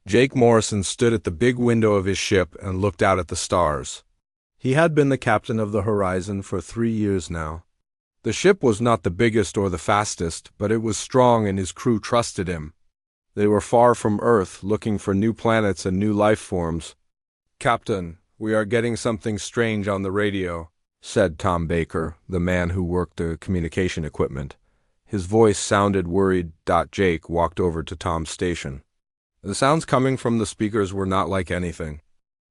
Jake Morrison stood at the big window of his ship and looked out at the stars. He had been the captain of the Horizon for 3 years now. The ship was not the biggest or the fastest, but it was strong and his crew trusted him. They were far from Earth, looking for new planets and new life forms. "Captain, we are getting something strange on the radio," said Tom Baker, the man who worked the communication equipment. His voice sounded worried. Jake walked over to Tom's station. The sounds coming from the speakers were not like anything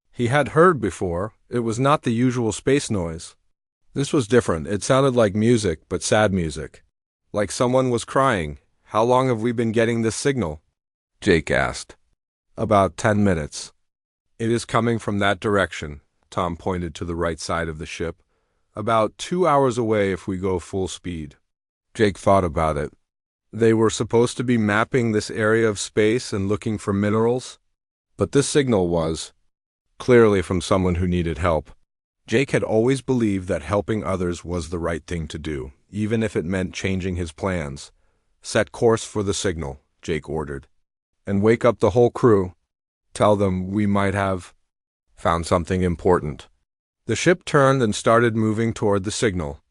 he had heard before. It was not the usual space noise. This was different. It sounded like music, but sad music. Like someone was crying. "How long have we been getting this signal?" Jake asked. "About 10 minutes. It is coming from that direction." Tom pointed to the right side of the ship. "About 2 hours away if we go full speed." Jake thought about it. They were supposed to be mapping this area of space and looking for minerals, but this signal was clearly from someone who needed help. Jake had always believed that helping others was the right thing to do, even if it meant changing his plans. "Set course for the signal," Jake ordered, "and wake up the whole crew. Tell them we might have found something important." The ship turned and started moving toward the signal.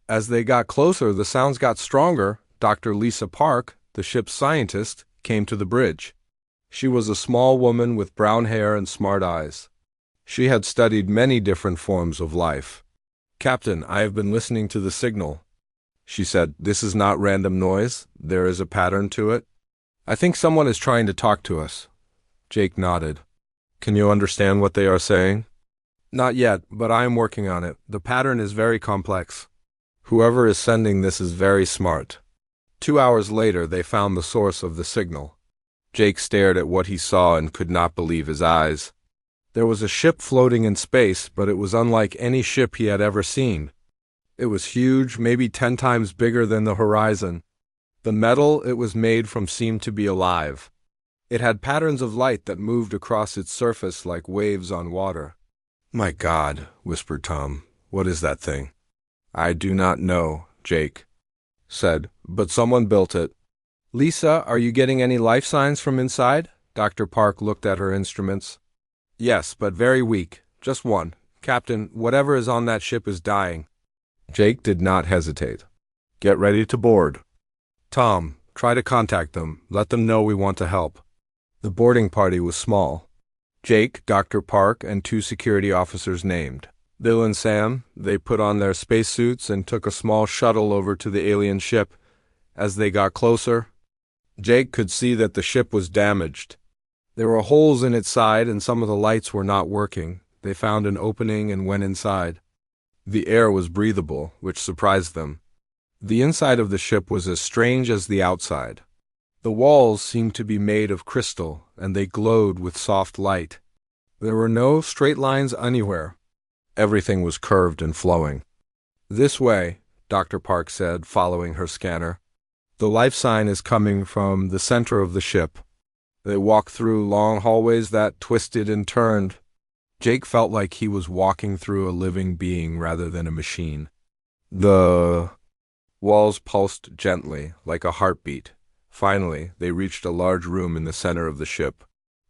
As they got closer, the sounds got stronger. Dr. Lisa Park, the ship's scientist, came to the bridge. She was a small woman with brown hair and smart eyes. She had studied many different forms of life. "Captain, I have been listening to the signal," she said. "This is not random noise. There is a pattern to it. I think someone is trying to talk to us." Jake nodded. "Can you understand what they are saying?" "Not yet, but I am working on it. The pattern is very complex. Whoever is sending this is very smart." 2 hours later, they found the source of the signal. Jake stared at what he saw and could not believe his eyes. There was a ship floating in space, but it was unlike any ship he had ever seen. It was huge, maybe 10 times bigger than the Horizon. The metal it was made from seemed to be alive. It had patterns of light that moved across its surface like waves on water. "My God," whispered Tom. "What is that thing?" "I do not know," Jake said, "but someone built it." "Lisa, are you getting any life signs from inside?" Dr. Park looked at her instruments. "Yes, but very weak. Just one. Captain, whatever is on that ship is dying." Jake did not hesitate. "Get ready to board. Tom, try to contact them. Let them know we want to help." The boarding party was small. Jake, Dr. Park, and 2 security officers named Bill and Sam. They put on their spacesuits and took a small shuttle over to the alien ship. As they got closer, Jake could see that the ship was damaged. There were holes in its side and some of the lights were not working. They found an opening and went inside. The air was breathable, which surprised them. The inside of the ship was as strange as the outside. The walls seemed to be made of crystal, and they glowed with soft light. There were no straight lines anywhere. Everything was curved and flowing. "This way," Dr. Park said, following her scanner. "The life sign is coming from the center of the ship." They walked through long hallways that twisted and turned. Jake felt like he was walking through a living being rather than a machine. The walls pulsed gently, like a heartbeat. Finally, they reached a large room in the center of the ship.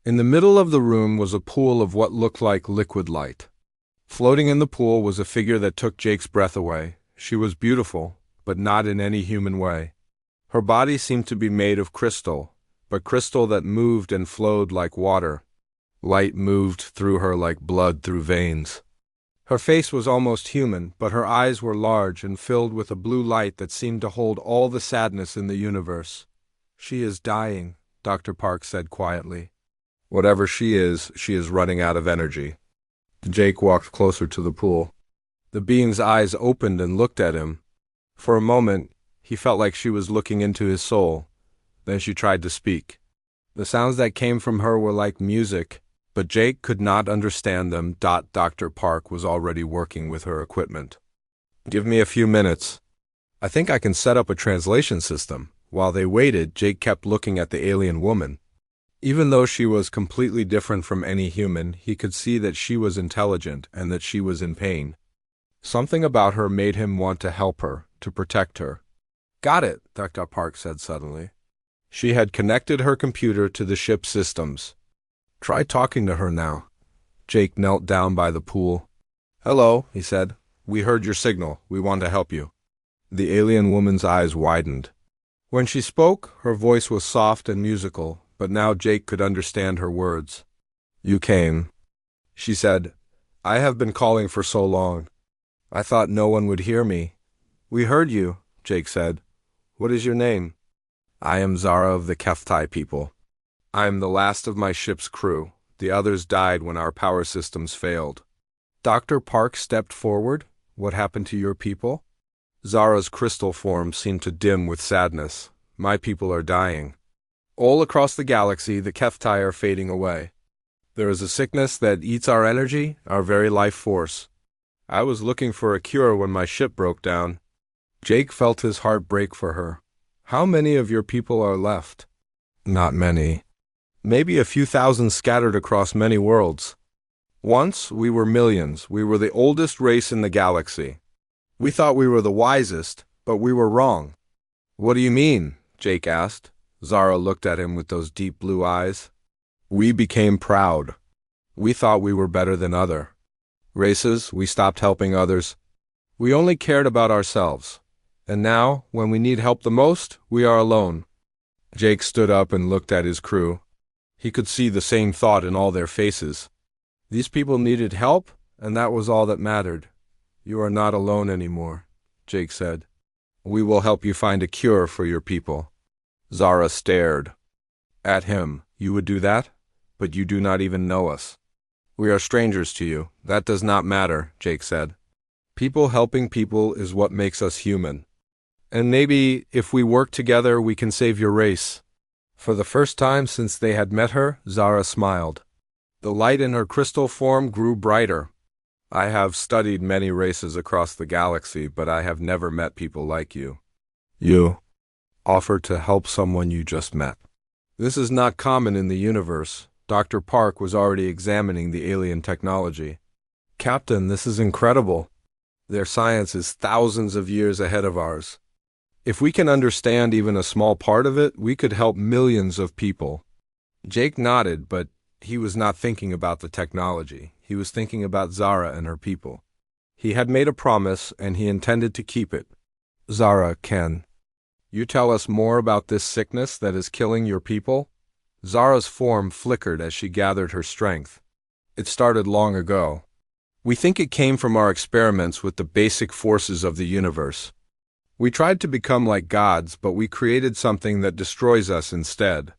In the middle of the room was a pool of what looked like liquid light. Floating in the pool was a figure that took Jake's breath away. She was beautiful, but not in any human way. Her body seemed to be made of crystal, but crystal that moved and flowed like water. Light moved through her like blood through veins. Her face was almost human, but her eyes were large and filled with a blue light that seemed to hold all the sadness in the universe. "She is dying," Dr. Park said quietly. "Whatever she is running out of energy." Jake walked closer to the pool. The being's eyes opened and looked at him. For a moment, he felt like she was looking into his soul. Then she tried to speak. The sounds that came from her were like music, but Jake could not understand them. Dr. Park was already working with her equipment. "Give me a few minutes. I think I can set up a translation system." While they waited, Jake kept looking at the alien woman. Even though she was completely different from any human, he could see that she was intelligent and that she was in pain. Something about her made him want to help her, to protect her. "Got it," Dr. Park said suddenly. She had connected her computer to the ship's systems. Try talking to her now. Jake knelt down by the pool. Hello, he said. We heard your signal. We want to help you. The alien woman's eyes widened. When she spoke, her voice was soft and musical, but now Jake could understand her words. You came, she said. I have been calling for so long. I thought no one would hear me. We heard you, Jake said. What is your name? I am Zara of the HFY people. I am the last of my ship's crew. The others died when our power systems failed. Dr. Park stepped forward. What happened to your people? Zara's crystal form seemed to dim with sadness. My people are dying. All across the galaxy, the HFY are fading away. There is a sickness that eats our energy, our very life force. I was looking for a cure when my ship broke down. Jake felt his heart break for her. How many of your people are left? Not many. Maybe a few thousand scattered across many worlds. Once, we were millions. We were the oldest race in the galaxy. We thought we were the wisest, but we were wrong. What do you mean? Jake asked. Zara looked at him with those deep blue eyes. We became proud. We thought we were better than other races. We stopped helping others. We only cared about ourselves. And now, when we need help the most, we are alone. Jake stood up and looked at his crew. He could see the same thought in all their faces. These people needed help, and that was all that mattered. You are not alone anymore, Jake said. We will help you find a cure for your people. Zara stared at him. You would do that? But you do not even know us. We are strangers to you. That does not matter, Jake said. People helping people is what makes us human. And maybe, if we work together, we can save your race. For the first time since they had met her, Zara smiled. The light in her crystal form grew brighter. I have studied many races across the galaxy, but I have never met people like you. You offer to help someone you just met. This is not common in the universe. Dr. Park was already examining the alien technology. Captain, this is incredible. Their science is thousands of years ahead of ours. If we can understand even a small part of it, we could help millions of people. Jake nodded, but he was not thinking about the technology. He was thinking about Zara and her people. He had made a promise, and he intended to keep it. Zara, can you tell us more about this sickness that is killing your people? Zara's form flickered as she gathered her strength. It started long ago. We think it came from our experiments with the basic forces of the universe. We tried to become like gods, but we created something that destroys us instead.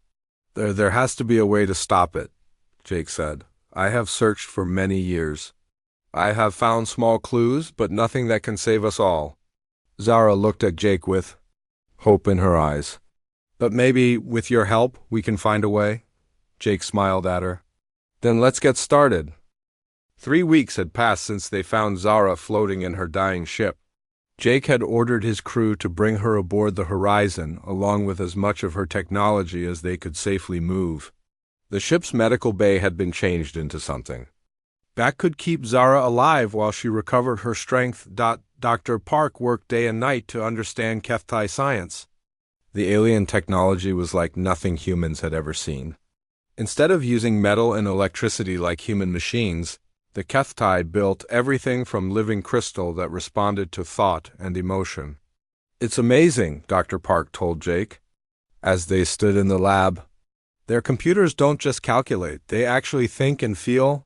There has to be a way to stop it, Jake said. I have searched for many years. I have found small clues, but nothing that can save us all. Zara looked at Jake with hope in her eyes. But maybe, with your help, we can find a way? Jake smiled at her. Then let's get started. 3 weeks had passed since they found Zara floating in her dying ship. Jake had ordered his crew to bring her aboard the Horizon, along with as much of her technology as they could safely move. The ship's medical bay had been changed into something that could keep Zara alive while she recovered her strength. Dr. Park worked day and night to understand HFY science. The alien technology was like nothing humans had ever seen. Instead of using metal and electricity like human machines, the HFY built everything from living crystal that responded to thought and emotion. It's amazing, Dr. Park told Jake, as they stood in the lab. Their computers don't just calculate, they actually think and feel,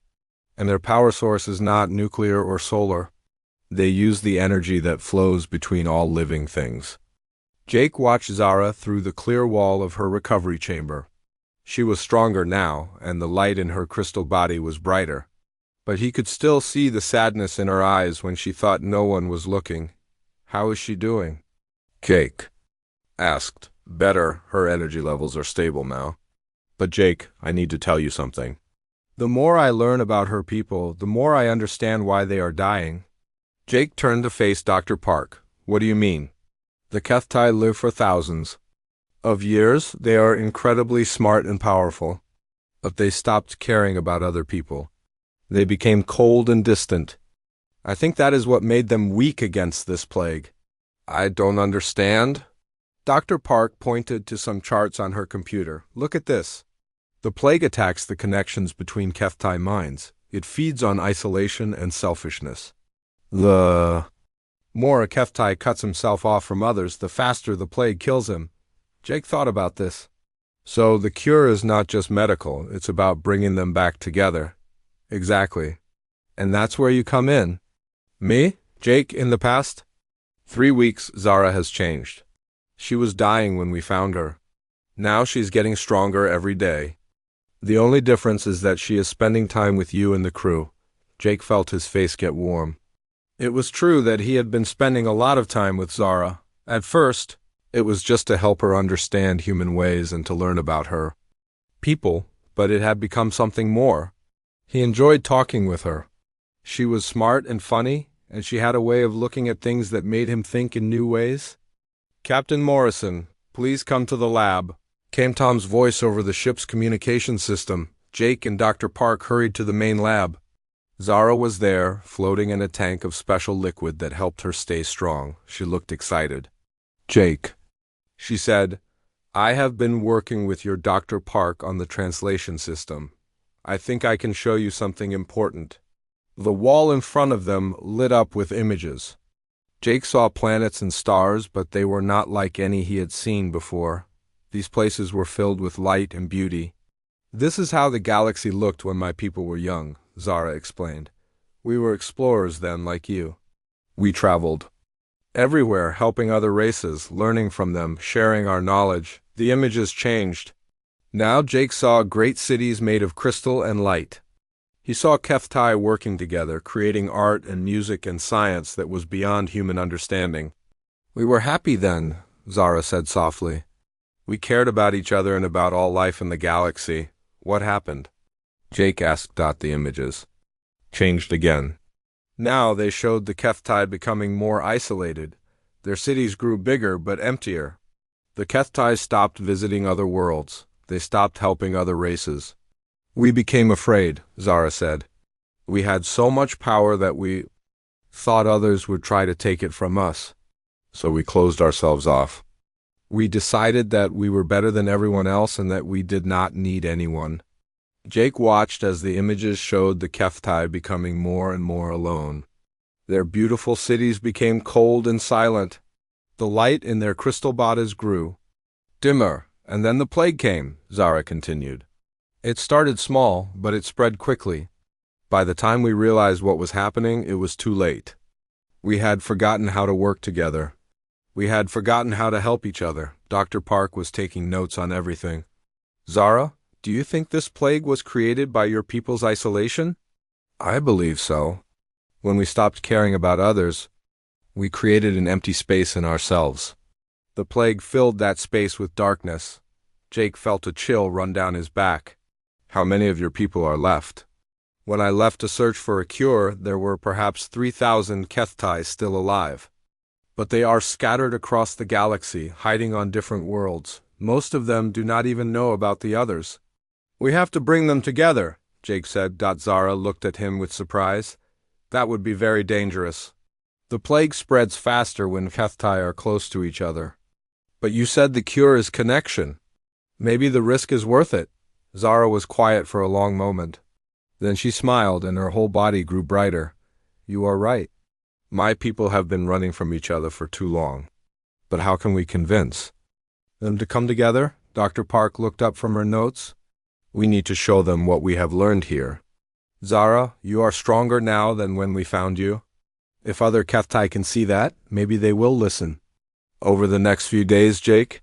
and their power source is not nuclear or solar. They use the energy that flows between all living things. Jake watched Zara through the clear wall of her recovery chamber. She was stronger now, and the light in her crystal body was brighter. But he could still see the sadness in her eyes when she thought no one was looking. How is she doing? Jake asked. Better, her energy levels are stable now. But Jake, I need to tell you something. The more I learn about her people, the more I understand why they are dying. Jake turned to face Dr. Park. What do you mean? The HFY live for thousands of years. They are incredibly smart and powerful. But they stopped caring about other people. They became cold and distant. I think that is what made them weak against this plague. I don't understand. Dr. Park pointed to some charts on her computer. Look at this. The plague attacks the connections between Kethtai minds. It feeds on isolation and selfishness. The more a Kethtai cuts himself off from others, the faster the plague kills him. Jake thought about this. So the cure is not just medical, it's about bringing them back together. Exactly. And that's where you come in. Me? Jake, in the past? 3 weeks, Zara has changed. She was dying when we found her. Now she's getting stronger every day. The only difference is that she is spending time with you and the crew. Jake felt his face get warm. It was true that he had been spending a lot of time with Zara. At first, it was just to help her understand human ways and to learn about her people, but it had become something more. He enjoyed talking with her. She was smart and funny, and she had a way of looking at things that made him think in new ways. "Captain Morrison, please come to the lab," came Tom's voice over the ship's communication system. Jake and Dr. Park hurried to the main lab. Zara was there, floating in a tank of special liquid that helped her stay strong. She looked excited. "Jake," she said, "I have been working with your Dr. Park on the translation system. I think I can show you something important." The wall in front of them lit up with images. Jake saw planets and stars, but they were not like any he had seen before. These places were filled with light and beauty. "This is how the galaxy looked when my people were young," Zara explained. "We were explorers then, like you. We traveled everywhere, helping other races, learning from them, sharing our knowledge. The images changed. Now Jake saw great cities made of crystal and light. He saw Kethtai working together, creating art and music and science that was beyond human understanding. "We were happy then," Zara said softly. "We cared about each other and about all life in the galaxy. What happened?" Jake asked. The images changed again. Now they showed the Kethtai becoming more isolated. Their cities grew bigger but emptier. The Kethtai stopped visiting other worlds. They stopped helping other races. "We became afraid," Zara said. "We had so much power that we thought others would try to take it from us. So we closed ourselves off. We decided that we were better than everyone else and that we did not need anyone." Jake watched as the images showed the Kethtai becoming more and more alone. Their beautiful cities became cold and silent. The light in their crystal bodies grew dimmer, and then the plague came, Zara continued. "It started small, but it spread quickly. By the time we realized what was happening, it was too late. We had forgotten how to work together. We had forgotten how to help each other." Dr. Park was taking notes on everything. "Zara, do you think this plague was created by your people's isolation?" "I believe so. When we stopped caring about others, we created an empty space in ourselves. The plague filled that space with darkness." Jake felt a chill run down his back. "How many of your people are left?" "When I left to search for a cure, there were perhaps 3,000 Kethtai still alive. But they are scattered across the galaxy, hiding on different worlds. Most of them do not even know about the others." "We have to bring them together," Jake said. Zara looked at him with surprise. "That would be very dangerous. The plague spreads faster when Kethtai are close to each other." "But you said the cure is connection. Maybe the risk is worth it." Zara was quiet for a long moment. Then she smiled and her whole body grew brighter. "You are right. My people have been running from each other for too long. But how can we convince them to come together?" Dr. Park looked up from her notes. "We need to show them what we have learned here. Zara, you are stronger now than when we found you. If other Kethtai can see that, maybe they will listen." Over the next few days, Jake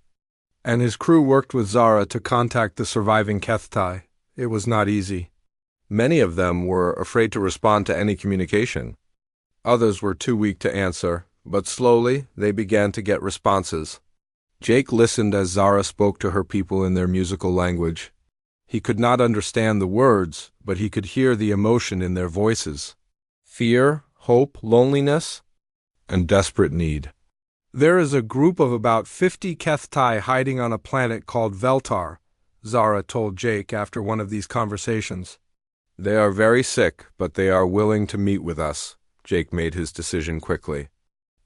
and his crew worked with Zara to contact the surviving Kethtai. It was not easy. Many of them were afraid to respond to any communication. Others were too weak to answer, but slowly they began to get responses. Jake listened as Zara spoke to her people in their musical language. He could not understand the words, but he could hear the emotion in their voices. Fear, hope, loneliness, and desperate need. "There is a group of about 50 Kethtai hiding on a planet called Veltar," Zara told Jake after one of these conversations. "They are very sick, but they are willing to meet with us." Jake made his decision quickly.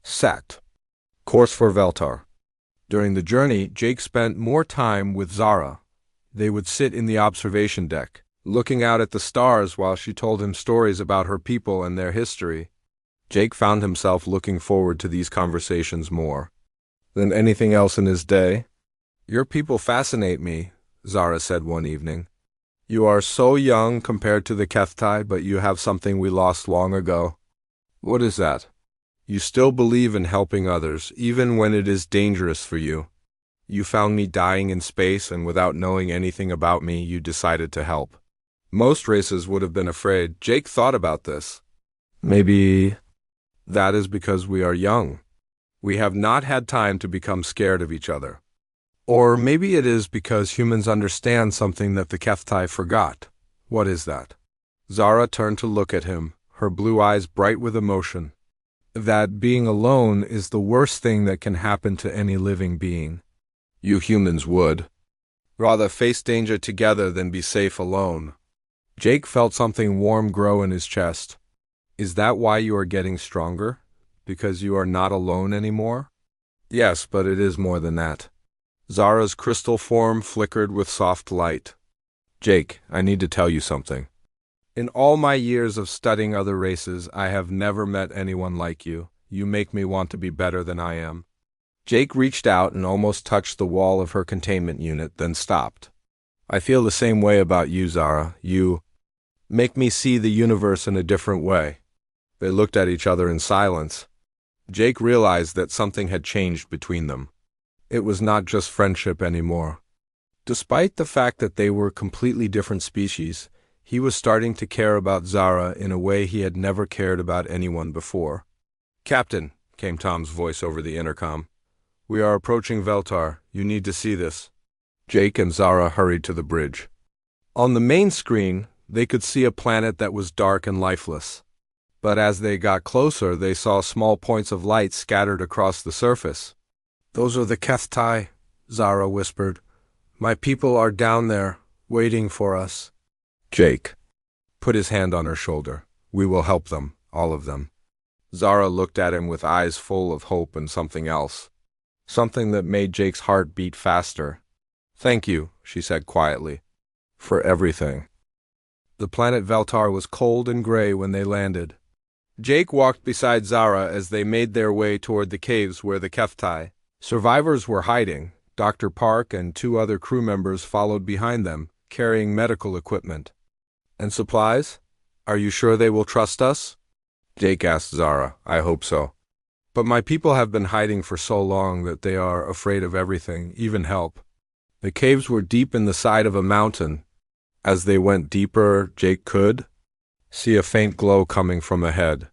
Set. Course for Veltar. During the journey, Jake spent more time with Zara. They would sit in the observation deck, looking out at the stars while she told him stories about her people and their history. Jake found himself looking forward to these conversations more than anything else in his day. "Your people fascinate me," Zara said one evening. "You are so young compared to the Kethtai, but you have something we lost long ago." "What is that?" "You still believe in helping others, even when it is dangerous for you. You found me dying in space, and without knowing anything about me, you decided to help. Most races would have been afraid." Jake thought about this. "Maybe that is because we are young. We have not had time to become scared of each other. Or maybe it is because humans understand something that the Kethtai forgot." "What is that?" Zara turned to look at him, her blue eyes bright with emotion. "That being alone is the worst thing that can happen to any living being. You humans would rather face danger together than be safe alone." Jake felt something warm grow in his chest. "Is that why you are getting stronger? Because you are not alone anymore?" "Yes, but it is more than that." Zara's crystal form flickered with soft light. "Jake, I need to tell you something. In all my years of studying other races, I have never met anyone like you. You make me want to be better than I am." Jake reached out and almost touched the wall of her containment unit, then stopped. "I feel the same way about you, Zara. You make me see the universe in a different way." They looked at each other in silence. Jake realized that something had changed between them. It was not just friendship anymore. Despite the fact that they were completely different species, he was starting to care about Zara in a way he had never cared about anyone before. "Captain," came Tom's voice over the intercom, "we are approaching Veltar. You need to see this." Jake and Zara hurried to the bridge. On the main screen, they could see a planet that was dark and lifeless. But as they got closer, they saw small points of light scattered across the surface. "Those are the Kethtai," Zara whispered. "My people are down there, waiting for us." Jake put his hand on her shoulder. "We will help them, all of them." Zara looked at him with eyes full of hope and something else. Something that made Jake's heart beat faster. "Thank you," she said quietly, "for everything." The planet Veltar was cold and gray when they landed. Jake walked beside Zara as they made their way toward the caves where the Kethtai survivors were hiding. Dr. Park and 2 other crew members followed behind them, carrying medical equipment. "And supplies? Are you sure they will trust us?" Jake asked Zara. "I hope so. But my people have been hiding for so long that they are afraid of everything, even help." The caves were deep in the side of a mountain. As they went deeper, Jake could see a faint glow coming from ahead.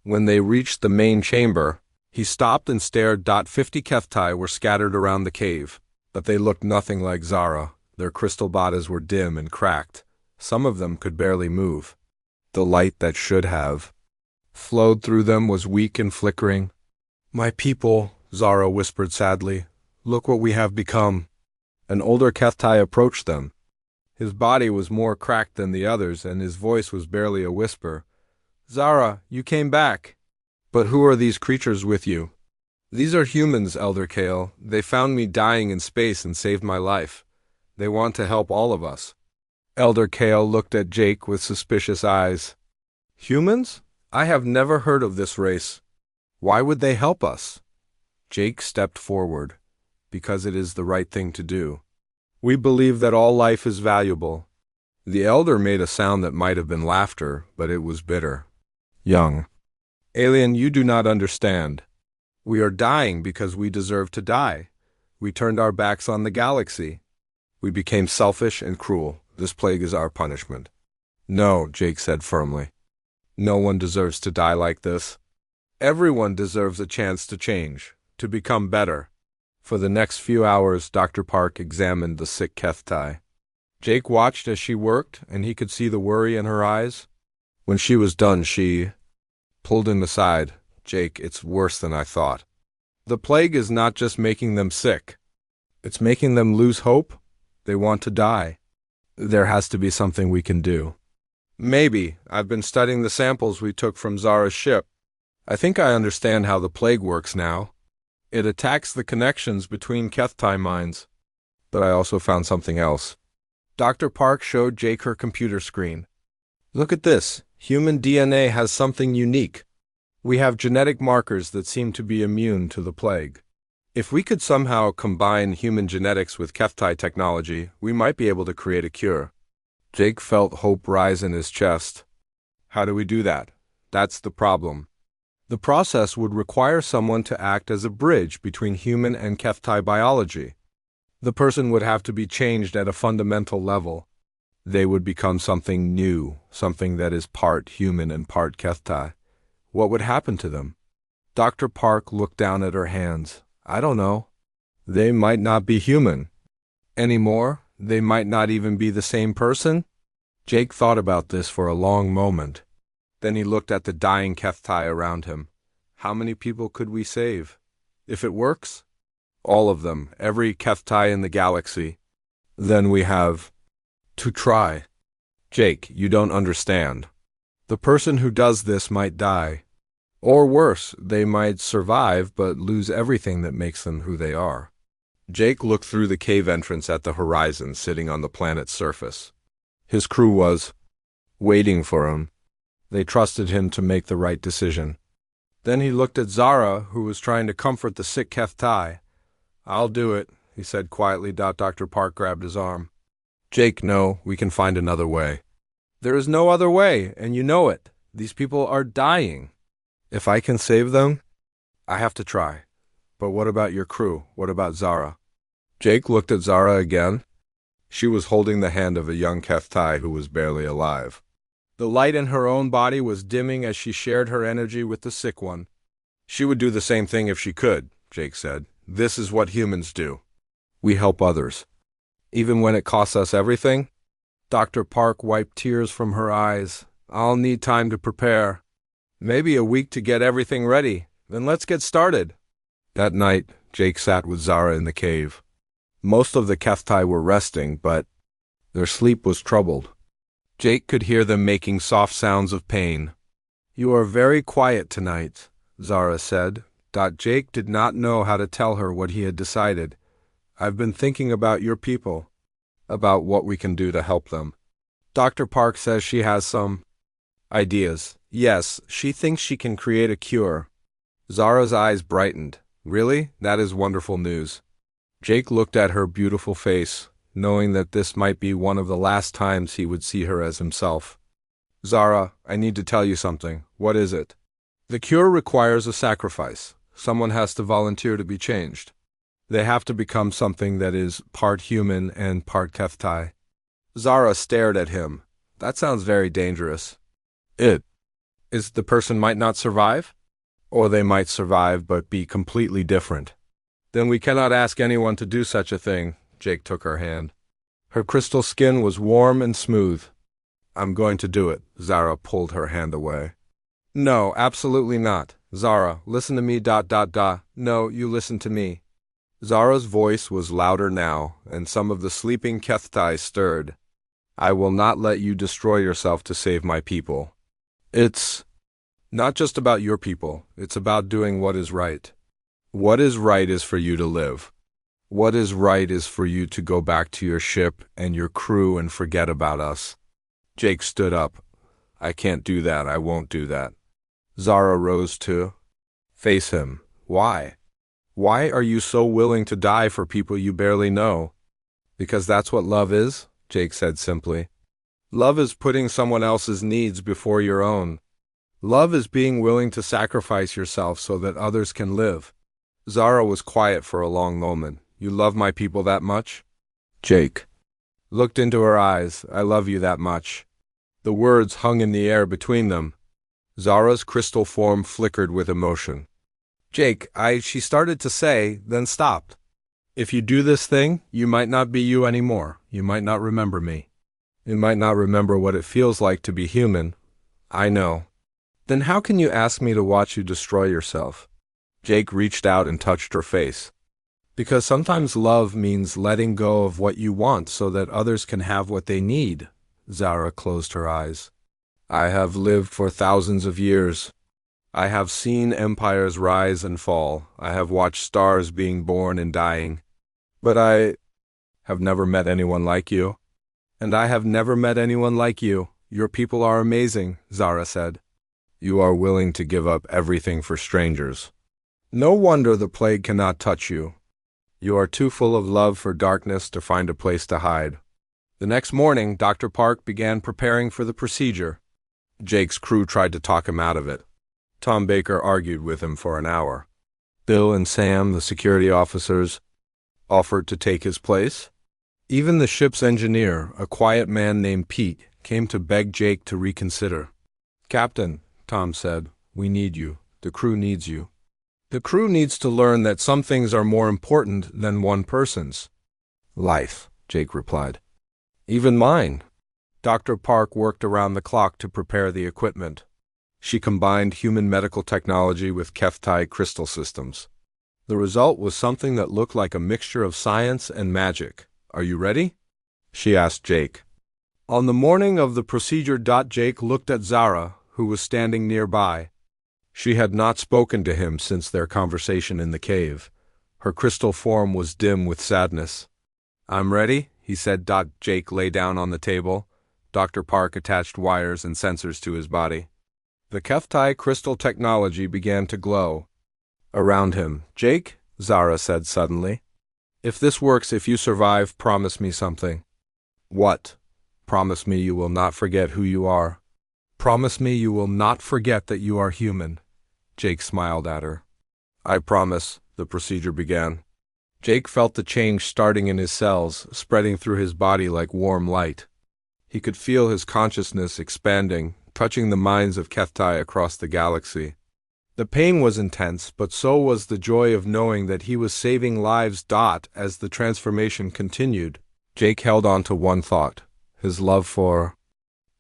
When they reached the main chamber, he stopped and stared. 50 Kethtai were scattered around the cave, but they looked nothing like Zara. Their crystal bodies were dim and cracked. Some of them could barely move. The light that should have flowed through them was weak and flickering. "My people," Zara whispered sadly, "look what we have become." An older Kethtai approached them. His body was more cracked than the others, and his voice was barely a whisper. "Zara, you came back. But who are these creatures with you?" "These are humans, Elder Kale. They found me dying in space and saved my life. They want to help all of us." Elder Kale looked at Jake with suspicious eyes. "Humans? I have never heard of this race. Why would they help us?" Jake stepped forward. "Because it is the right thing to do. We believe that all life is valuable." The elder made a sound that might have been laughter, but it was bitter. "Young alien, you do not understand. We are dying because we deserve to die. We turned our backs on the galaxy. We became selfish and cruel. This plague is our punishment." "No," Jake said firmly. "No one deserves to die like this. Everyone deserves a chance to change, to become better." For the next few hours, Dr. Park examined the sick Kethtai. Jake watched as she worked, and he could see the worry in her eyes. When she was done, she pulled him aside. "Jake, it's worse than I thought. The plague is not just making them sick. It's making them lose hope. They want to die. There has to be something we can do." "Maybe. I've been studying the samples we took from Zara's ship. I think I understand how the plague works now. It attacks the connections between Kethtai minds. But I also found something else." Dr. Park showed Jake her computer screen. Look at this. Human DNA has something unique. We have genetic markers that seem to be immune to the plague. If we could somehow combine human genetics with HFY technology, we might be able to create a cure. Jake felt hope rise in his chest. How do we do that? That's the problem. The process would require someone to act as a bridge between human and HFY biology. The person would have to be changed at a fundamental level. They would become something new, something that is part human and part HFY. What would happen to them? Dr. Park looked down at her hands. I don't know. They might not be human anymore. They might not even be the same person. Jake thought about this for a long moment. Then he looked at the dying HFY around him. How many people could we save? If it works? All of them, every HFY in the galaxy. Then we have to try. Jake, you don't understand. The person who does this might die. Or worse, they might survive but lose everything that makes them who they are. Jake looked through the cave entrance at the horizon sitting on the planet's surface. His crew was waiting for him. They trusted him to make the right decision. Then he looked at Zara, who was trying to comfort the sick HFY. I'll do it, he said quietly. Dr. Park grabbed his arm. Jake, no, we can find another way. There is no other way, and you know it. These people are dying. If I can save them, I have to try. But what about your crew? What about Zara? Jake looked at Zara again. She was holding the hand of a young HFY who was barely alive. The light in her own body was dimming as she shared her energy with the sick one. She would do the same thing if she could, Jake said. This is what humans do. We help others. Even when it costs us everything? Dr. Park wiped tears from her eyes. I'll need time to prepare. Maybe a week to get everything ready. Then let's get started. That night, Jake sat with Zara in the cave. Most of the HFY were resting, but their sleep was troubled. Jake could hear them making soft sounds of pain. You are very quiet tonight, Zara said. Jake did not know how to tell her what he had decided. I've been thinking about your people, about what we can do to help them. Dr. Park says she has some ideas. Yes, she thinks she can create a cure. Zara's eyes brightened. Really? That is wonderful news. Jake looked at her beautiful face, knowing that this might be one of the last times he would see her as himself. Zara, I need to tell you something. What is it? The cure requires a sacrifice. Someone has to volunteer to be changed. They have to become something that is part human and part HFY. Zara stared at him. That sounds very dangerous. It is the person might not survive? Or they might survive but be completely different. Then we cannot ask anyone to do such a thing. Jake took her hand. Her crystal skin was warm and smooth. I'm going to do it. Zara pulled her hand away. No, absolutely not. Zara, listen to me. No, you listen to me. Zara's voice was louder now, and some of the sleeping HFY stirred. I will not let you destroy yourself to save my people. It's not just about your people. It's about doing what is right. What is right is for you to live. What is right is for you to go back to your ship and your crew and forget about us. Jake stood up. I can't do that. I won't do that. Zara rose to face him. Why? Why are you so willing to die for people you barely know? Because that's what love is, Jake said simply. Love is putting someone else's needs before your own. Love is being willing to sacrifice yourself so that others can live. Zara was quiet for a long moment. You love my people that much? Jake looked into her eyes. I love you that much. The words hung in the air between them. Zara's crystal form flickered with emotion. Jake, she started to say, then stopped. If you do this thing, you might not be you anymore. You might not remember me. You might not remember what it feels like to be human. I know. Then how can you ask me to watch you destroy yourself? Jake reached out and touched her face. Because sometimes love means letting go of what you want so that others can have what they need. Zara closed her eyes. I have lived for thousands of years. I have seen empires rise and fall. I have watched stars being born and dying. But I have never met anyone like you. And I have never met anyone like you. Your people are amazing, Zara said. You are willing to give up everything for strangers. No wonder the plague cannot touch you. You are too full of love for darkness to find a place to hide. The next morning, Dr. Park began preparing for the procedure. Jake's crew tried to talk him out of it. Tom Baker argued with him for an hour. Bill and Sam, the security officers, offered to take his place. Even the ship's engineer, a quiet man named Pete, came to beg Jake to reconsider. Captain, Tom said, we need you. The crew needs you. The crew needs to learn that some things are more important than one person's life, Jake replied. Even mine. Dr. Park worked around the clock to prepare the equipment. She combined human medical technology with HFY crystal systems. The result was something that looked like a mixture of science and magic. Are you ready? She asked Jake. On the morning of the procedure, Jake looked at Zara, who was standing nearby. She had not spoken to him since their conversation in the cave. Her crystal form was dim with sadness. I'm ready, he said. Jake lay down on the table. Dr. Park attached wires and sensors to his body. The HFY crystal technology began to glow around him. Jake, Zara said suddenly, if this works, if you survive, promise me something. What? Promise me you will not forget who you are. Promise me you will not forget that you are human. Jake smiled at her. I promise, the procedure began. Jake felt the change starting in his cells, spreading through his body like warm light. He could feel his consciousness expanding, touching the minds of HFY across the galaxy. The pain was intense, but so was the joy of knowing that he was saving lives. As the transformation continued, Jake held on to one thought, his love for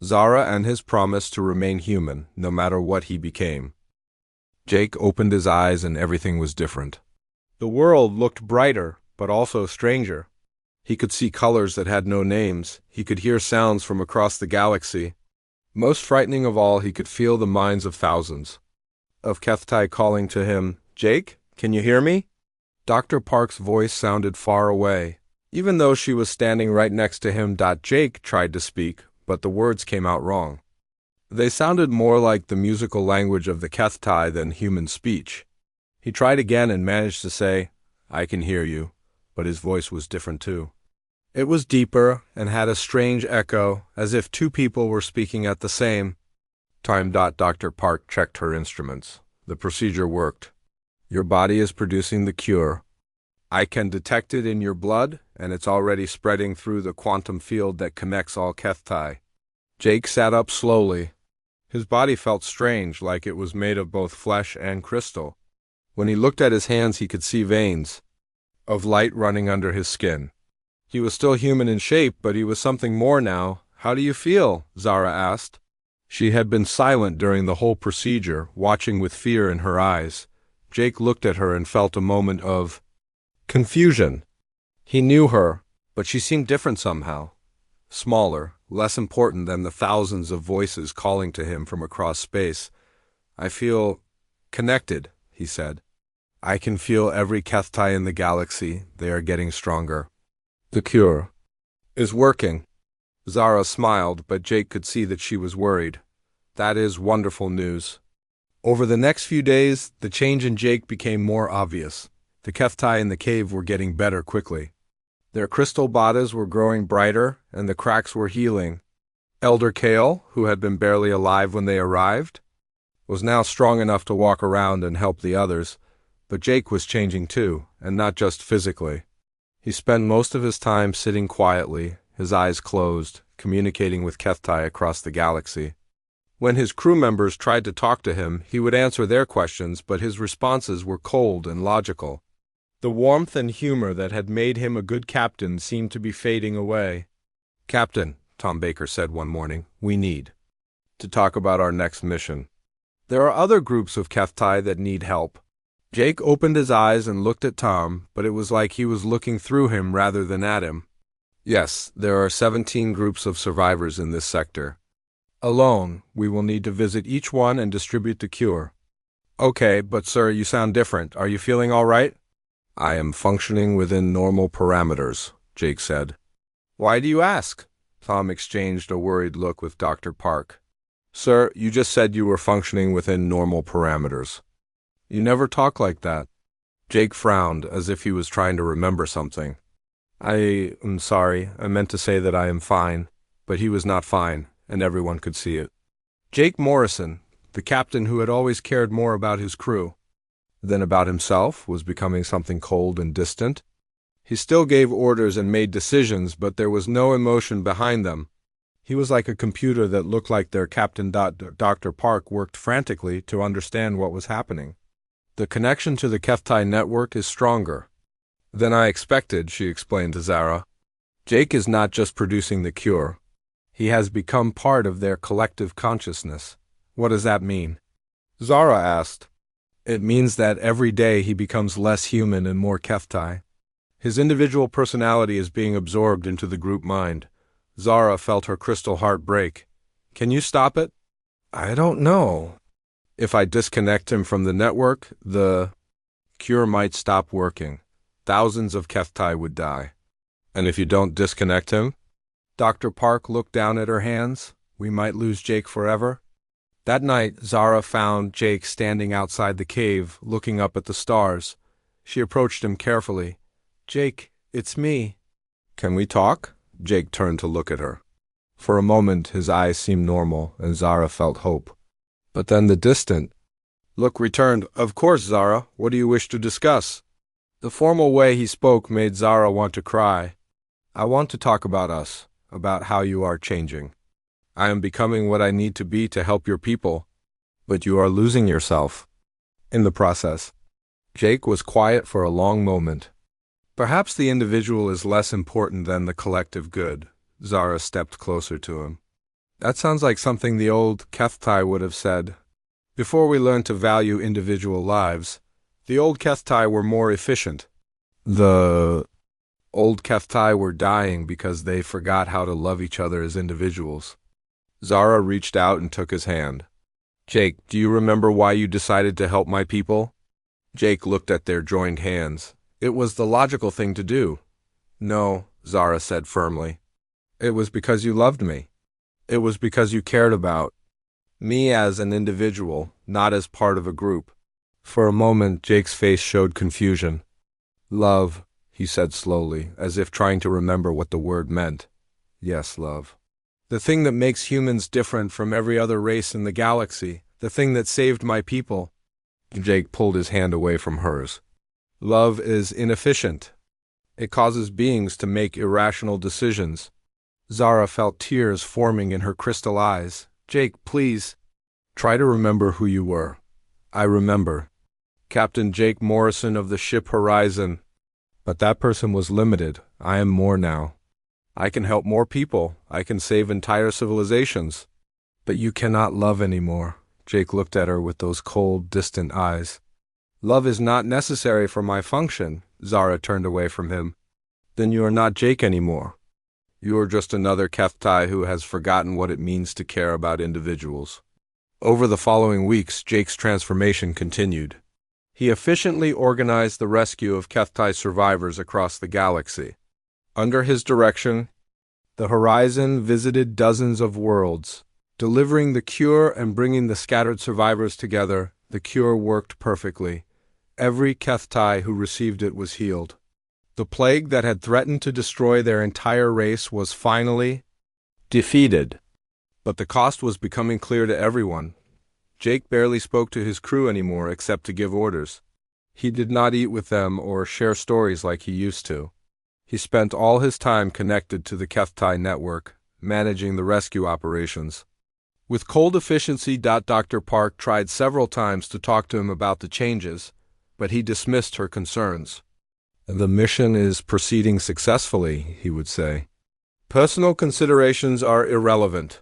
Zara and his promise to remain human, no matter what he became. Jake opened his eyes and everything was different. The world looked brighter, but also stranger. He could see colors that had no names. He could hear sounds from across the galaxy. Most frightening of all, he could feel the minds of thousands of HFY calling to him, Jake, can you hear me? Dr. Park's voice sounded far away, even though she was standing right next to him. Jake tried to speak, but the words came out wrong. They sounded more like the musical language of the HFY than human speech. He tried again and managed to say, I can hear you, but his voice was different too. It was deeper and had a strange echo, as if two people were speaking at the same time. Dr. Park checked her instruments. The procedure worked. Your body is producing the cure. I can detect it in your blood, and it's already spreading through the quantum field that connects all HFY. Jake sat up slowly. His body felt strange, like it was made of both flesh and crystal. When he looked at his hands, he could see veins of light running under his skin. He was still human in shape, but he was something more now. How do you feel? Zara asked. She had been silent during the whole procedure, watching with fear in her eyes. Jake looked at her and felt a moment of confusion. He knew her, but she seemed different somehow. Smaller, less important than the thousands of voices calling to him from across space. I feel connected, he said. I can feel every HFY in the galaxy. They are getting stronger. The cure is working. Zara smiled, but Jake could see that she was worried. That is wonderful news. Over the next few days, the change in Jake became more obvious. The HFY in the cave were getting better quickly. Their crystal bodies were growing brighter, and the cracks were healing. Elder Kale, who had been barely alive when they arrived, was now strong enough to walk around and help the others, but Jake was changing too, and not just physically. He spent most of his time sitting quietly, his eyes closed, communicating with HFY across the galaxy. When his crew members tried to talk to him, he would answer their questions, but his responses were cold and logical. The warmth and humor that had made him a good captain seemed to be fading away. Captain, Tom Baker said one morning, we need to talk about our next mission. There are other groups of HFY that need help. Jake opened his eyes and looked at Tom, but it was like he was looking through him rather than at him. Yes, there are 17 groups of survivors in this sector. Alone, we will need to visit each one and distribute the cure. Okay, but sir, you sound different. Are you feeling all right? I am functioning within normal parameters, Jake said. Why do you ask? Tom exchanged a worried look with Dr. Park. Sir, you just said you were functioning within normal parameters. You never talk like that. Jake frowned, as if he was trying to remember something. I am sorry. I meant to say that I am fine. But he was not fine, and everyone could see it. Jake Morrison, the captain who had always cared more about his crew than about himself, was becoming something cold and distant. He still gave orders and made decisions, but there was no emotion behind them. He was like a computer that looked like their captain. Dr. Park worked frantically to understand what was happening. The connection to the HFY network is stronger than I expected, she explained to Zara. Jake is not just producing the cure. He has become part of their collective consciousness. What does that mean? Zara asked. It means that every day he becomes less human and more HFY. His individual personality is being absorbed into the group mind. Zara felt her crystal heart break. Can you stop it? I don't know. If I disconnect him from the network, the cure might stop working. Thousands of HFY would die. And if you don't disconnect him? Dr. Park looked down at her hands. We might lose Jake forever. That night, Zara found Jake standing outside the cave, looking up at the stars. She approached him carefully. Jake, it's me. Can we talk? Jake turned to look at her. For a moment, his eyes seemed normal, and Zara felt hope. But then the distant look returned. Of course, Zara. What do you wish to discuss? The formal way he spoke made Zara want to cry. I want to talk about us, about how you are changing. I am becoming what I need to be to help your people, but you are losing yourself in the process. Jake was quiet for a long moment. Perhaps the individual is less important than the collective good. Zara stepped closer to him. That sounds like something the old HFY would have said. Before we learned to value individual lives, the old HFY were more efficient. The old HFY were dying because they forgot how to love each other as individuals. Zara reached out and took his hand. Jake, do you remember why you decided to help my people? Jake looked at their joined hands. It was the logical thing to do. No, Zara said firmly. It was because you loved me. It was because you cared about me as an individual, not as part of a group. For a moment, Jake's face showed confusion. Love, he said slowly, as if trying to remember what the word meant. Yes, love. The thing that makes humans different from every other race in the galaxy. The thing that saved my people. Jake pulled his hand away from hers. Love is inefficient. It causes beings to make irrational decisions. Zara felt tears forming in her crystal eyes. Jake, please. Try to remember who you were. I remember. Captain Jake Morrison of the ship Horizon. But that person was limited. I am more now. I can help more people. I can save entire civilizations. But you cannot love anymore. Jake looked at her with those cold, distant eyes. Love is not necessary for my function. Zara turned away from him. Then you are not Jake anymore. You are just another HFY who has forgotten what it means to care about individuals. Over the following weeks, Jake's transformation continued. He efficiently organized the rescue of HFY survivors across the galaxy. Under his direction, the Horizon visited dozens of worlds. Delivering the cure and bringing the scattered survivors together, the cure worked perfectly. Every HFY who received it was healed. The plague that had threatened to destroy their entire race was finally defeated. But the cost was becoming clear to everyone. Jake barely spoke to his crew anymore except to give orders. He did not eat with them or share stories like he used to. He spent all his time connected to the HFY network, managing the rescue operations. With cold efficiency, Dr. Park tried several times to talk to him about the changes, but he dismissed her concerns. The mission is proceeding successfully, he would say. Personal considerations are irrelevant.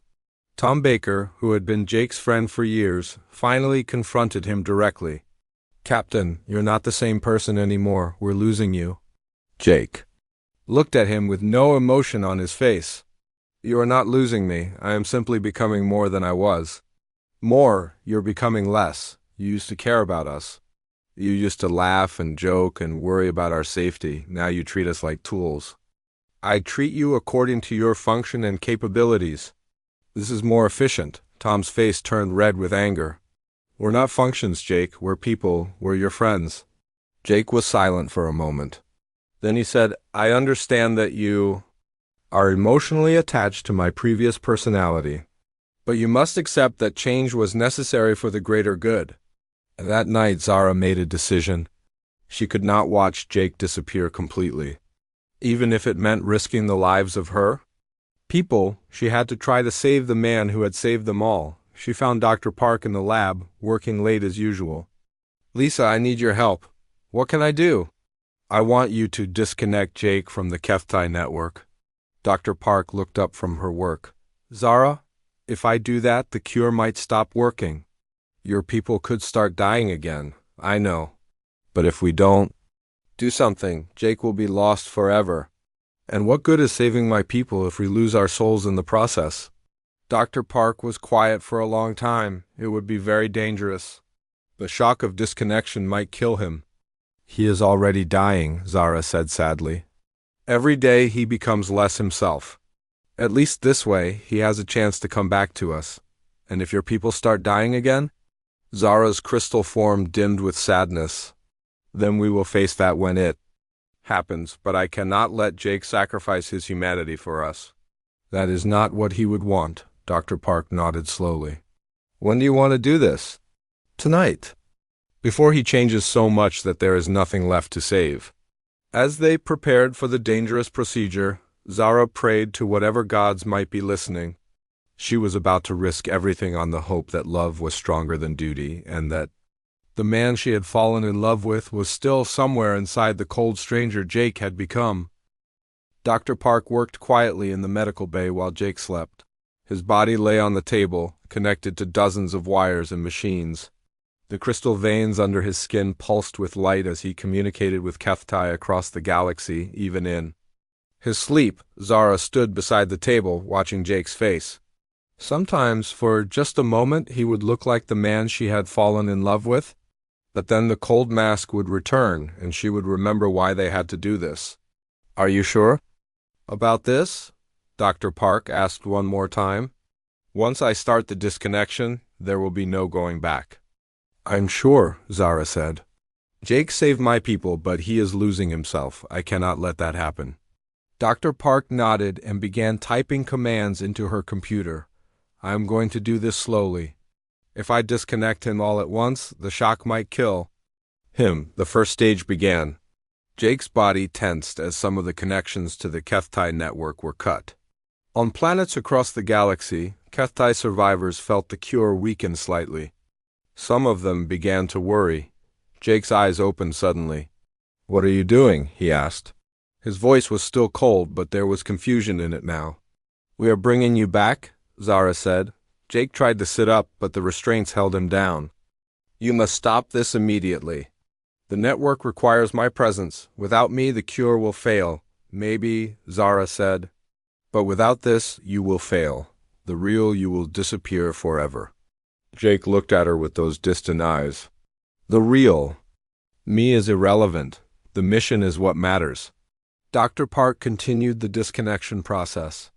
Tom Baker, who had been Jake's friend for years, finally confronted him directly. Captain, you're not the same person anymore. We're losing you. Jake looked at him with no emotion on his face. You are not losing me. I am simply becoming more than I was. More, you're becoming less. You used to care about us. You used to laugh and joke and worry about our safety. Now you treat us like tools. I treat you according to your function and capabilities. This is more efficient. Tom's face turned red with anger. We're not functions, Jake. We're people. We're your friends. Jake was silent for a moment. Then he said, I understand that you are emotionally attached to my previous personality. But you must accept that change was necessary for the greater good. That night, Zara made a decision. She could not watch Jake disappear completely. Even if it meant risking the lives of her people, she had to try to save the man who had saved them all. She found Dr. Park in the lab, working late as usual. Lisa, I need your help. What can I do? I want you to disconnect Jake from the HFY network. Dr. Park looked up from her work. Zara, if I do that, the cure might stop working. Your people could start dying again, I know. But if we don't do something, Jake will be lost forever. And what good is saving my people if we lose our souls in the process? Dr. Park was quiet for a long time. It would be very dangerous. The shock of disconnection might kill him. He is already dying, Zara said sadly. Every day he becomes less himself. At least this way, he has a chance to come back to us. And if your people start dying again? Zara's crystal form dimmed with sadness. Then we will face that when it happens, but I cannot let Jake sacrifice his humanity for us. That is not what he would want. Dr. Park nodded slowly. When do you want to do this? Tonight. Before he changes so much that there is nothing left to save. As they prepared for the dangerous procedure, Zara prayed to whatever gods might be listening. She was about to risk everything on the hope that love was stronger than duty, and that the man she had fallen in love with was still somewhere inside the cold stranger Jake had become. Dr. Park worked quietly in the medical bay while Jake slept. His body lay on the table, connected to dozens of wires and machines. The crystal veins under his skin pulsed with light as he communicated with HFY across the galaxy, even in his sleep. Zara stood beside the table, watching Jake's face. Sometimes, for just a moment, he would look like the man she had fallen in love with. But then the cold mask would return, and she would remember why they had to do this. Are you sure about this? Dr. Park asked one more time. Once I start the disconnection, there will be no going back. I'm sure, Zara said. Jake saved my people, but he is losing himself. I cannot let that happen. Dr. Park nodded and began typing commands into her computer. I am going to do this slowly. If I disconnect him all at once, the shock might kill him. The first stage began. Jake's body tensed as some of the connections to the HFY network were cut. On planets across the galaxy, HFY survivors felt the cure weaken slightly. Some of them began to worry. Jake's eyes opened suddenly. What are you doing? He asked. His voice was still cold, but there was confusion in it now. We are bringing you back, Zara said. Jake tried to sit up, but the restraints held him down. You must stop this immediately. The network requires my presence. Without me, the cure will fail. Maybe, Zara said. But without this, you will fail. The real you will disappear forever. Jake looked at her with those distant eyes. The real. Me is irrelevant. The mission is what matters. Dr. Park continued the disconnection process.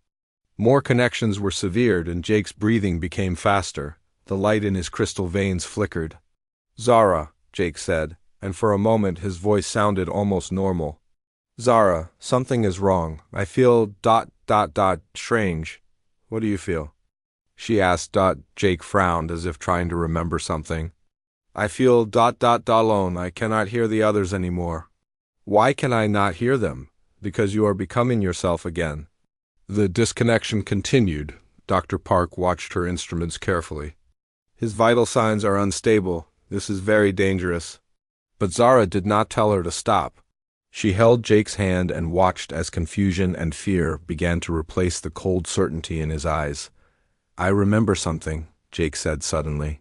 More connections were severed, and Jake's breathing became faster. The light in his crystal veins flickered. Zara, Jake said, and for a moment his voice sounded almost normal. Zara, something is wrong. I feel ... strange. What do you feel? She asked. Jake frowned as if trying to remember something. I feel ... alone. I cannot hear the others anymore. Why can I not hear them? Because you are becoming yourself again. The disconnection continued. Dr. Park watched her instruments carefully. His vital signs are unstable. This is very dangerous. But Zara did not tell her to stop. She held Jake's hand and watched as confusion and fear began to replace the cold certainty in his eyes. I remember something, Jake said suddenly.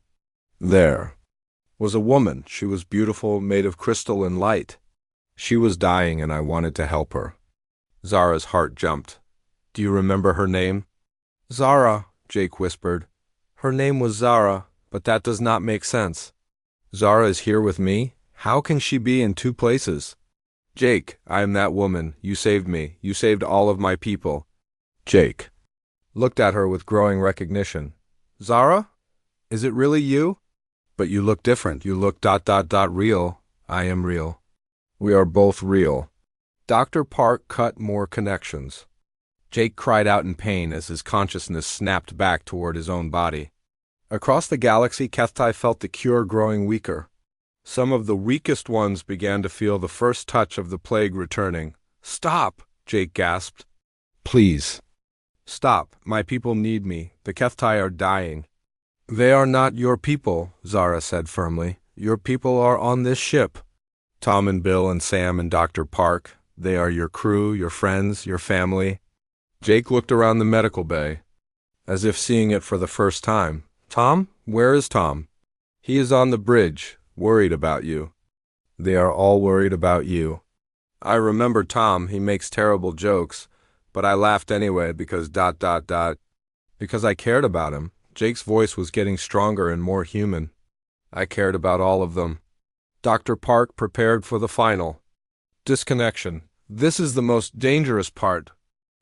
There was a woman. She was beautiful, made of crystal and light. She was dying, and I wanted to help her. Zara's heart jumped. Do you remember her name? Zara, Jake whispered. Her name was Zara, but that does not make sense. Zara is here with me? How can she be in two places? Jake, I am that woman. You saved me. You saved all of my people. Jake looked at her with growing recognition. Zara? Is it really you? But you look different. You look real. I am real. We are both real. Dr. Park cut more connections. Jake cried out in pain as his consciousness snapped back toward his own body. Across the galaxy, Kethtai felt the cure growing weaker. Some of the weakest ones began to feel the first touch of the plague returning. Stop, Jake gasped. Please. Stop, my people need me. The Kethtai are dying. They are not your people, Zara said firmly. Your people are on this ship. Tom and Bill and Sam and Dr. Park. They are your crew, your friends, your family. Jake looked around the medical bay, as if seeing it for the first time. Tom? Where is Tom? He is on the bridge, worried about you. They are all worried about you. I remember Tom, he makes terrible jokes, but I laughed anyway because because I cared about him. Jake's voice was getting stronger and more human. I cared about all of them. Dr. Park prepared for the final. Disconnection. This is the most dangerous part.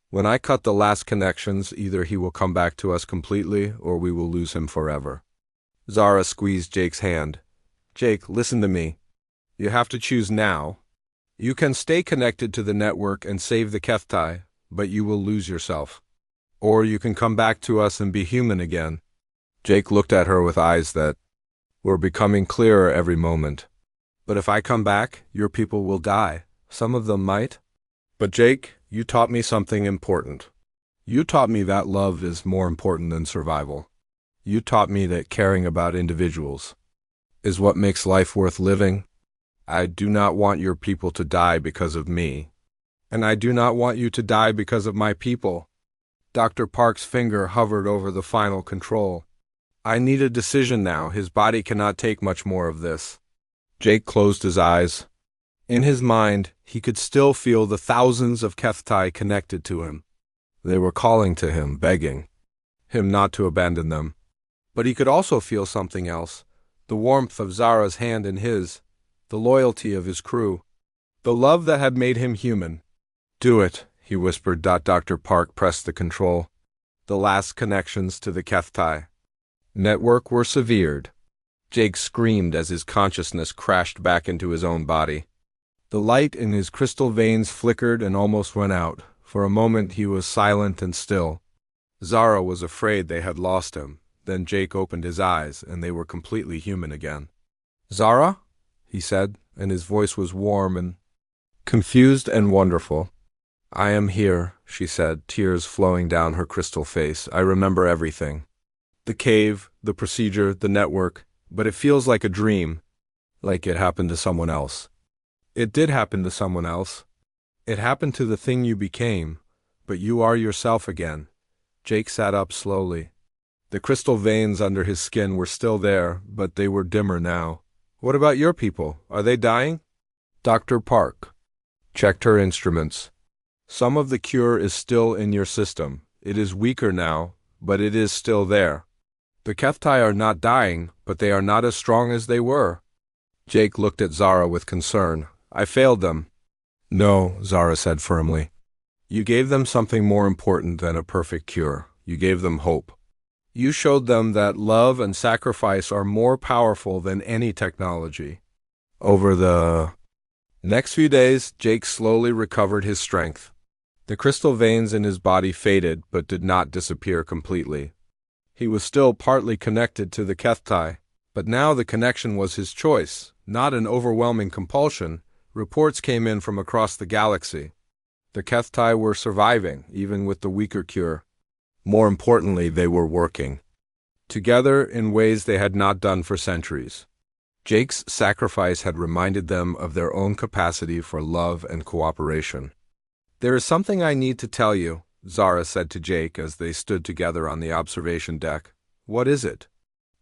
When I cut the last connections, either he will come back to us completely or we will lose him forever. Zara squeezed Jake's hand. Jake, listen to me. You have to choose now. You can stay connected to the network and save the Kethtai, but you will lose yourself. Or you can come back to us and be human again. Jake looked at her with eyes that were becoming clearer every moment. But if I come back, your people will die. Some of them might. But Jake, you taught me something important. You taught me that love is more important than survival. You taught me that caring about individuals is what makes life worth living. I do not want your people to die because of me. And I do not want you to die because of my people. Dr. Park's finger hovered over the final control. I need a decision now. His body cannot take much more of this. Jake closed his eyes. In his mind, he could still feel the thousands of Kethtai connected to him. They were calling to him, begging him not to abandon them. But he could also feel something else, the warmth of Zara's hand in his, the loyalty of his crew, the love that had made him human. Do it, he whispered. Dr. Park pressed the control. The last connections to the Kethtai network were severed. Jake screamed as his consciousness crashed back into his own body. The light in his crystal veins flickered and almost went out. For a moment he was silent and still. Zara was afraid they had lost him. Then Jake opened his eyes, and they were completely human again. Zara? He said, and his voice was warm and confused and wonderful. I am here, she said, tears flowing down her crystal face. I remember everything. The cave, the procedure, the network, but it feels like a dream, like it happened to someone else. It did happen to someone else. It happened to the thing you became, but you are yourself again. Jake sat up slowly. The crystal veins under his skin were still there, but they were dimmer now. What about your people? Are they dying? Dr. Park checked her instruments. Some of the cure is still in your system. It is weaker now, but it is still there. The Kethtai are not dying, but they are not as strong as they were. Jake looked at Zara with concern. I failed them. No, Zara said firmly. You gave them something more important than a perfect cure. You gave them hope. You showed them that love and sacrifice are more powerful than any technology. Over the next few days, Jake slowly recovered his strength. The crystal veins in his body faded but did not disappear completely. He was still partly connected to the Kethtai, but now the connection was his choice, not an overwhelming compulsion. Reports came in from across the galaxy. The Kethtai were surviving, even with the weaker cure. More importantly, they were working together in ways they had not done for centuries. Jake's sacrifice had reminded them of their own capacity for love and cooperation. There is something I need to tell you, Zara said to Jake as they stood together on the observation deck. What is it?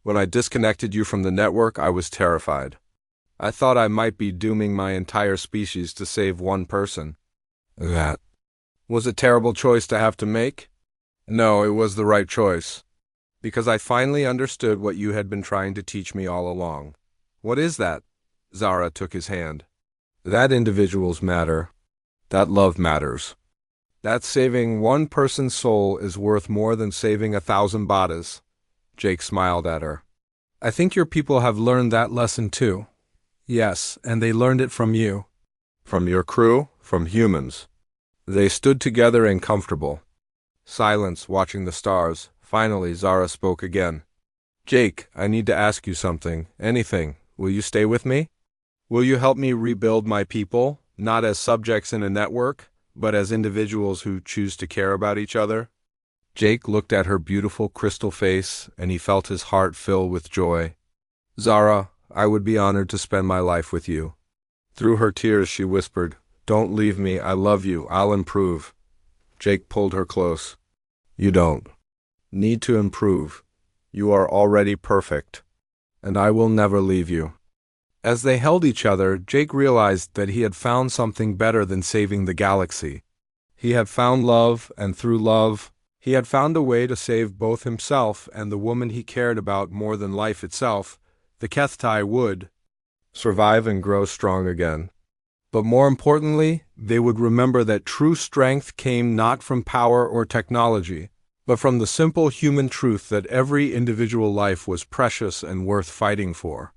When I disconnected you from the network, I was terrified. I thought I might be dooming my entire species to save one person. That was a terrible choice to have to make? No, it was the right choice. Because I finally understood what you had been trying to teach me all along. What is that? Zara took his hand. That individuals matter. That love matters. That saving one person's soul is worth more than saving 1,000 bodies. Jake smiled at her. I think your people have learned that lesson too. Yes, and they learned it from you. From your crew, from humans. They stood together and comfortable. Silence, watching the stars. Finally, Zara spoke again. Jake, I need to ask you something. Anything. Will you stay with me? Will you help me rebuild my people, not as subjects in a network, but as individuals who choose to care about each other? Jake looked at her beautiful crystal face, and he felt his heart fill with joy. Zara, I would be honored to spend my life with you. Through her tears, she whispered, Don't leave me, I love you, I'll improve. Jake pulled her close. You don't need to improve. You are already perfect, and I will never leave you. As they held each other, Jake realized that he had found something better than saving the galaxy. He had found love, and through love, he had found a way to save both himself and the woman he cared about more than life itself. The Kethtai would survive and grow strong again. But more importantly, they would remember that true strength came not from power or technology, but from the simple human truth that every individual life was precious and worth fighting for.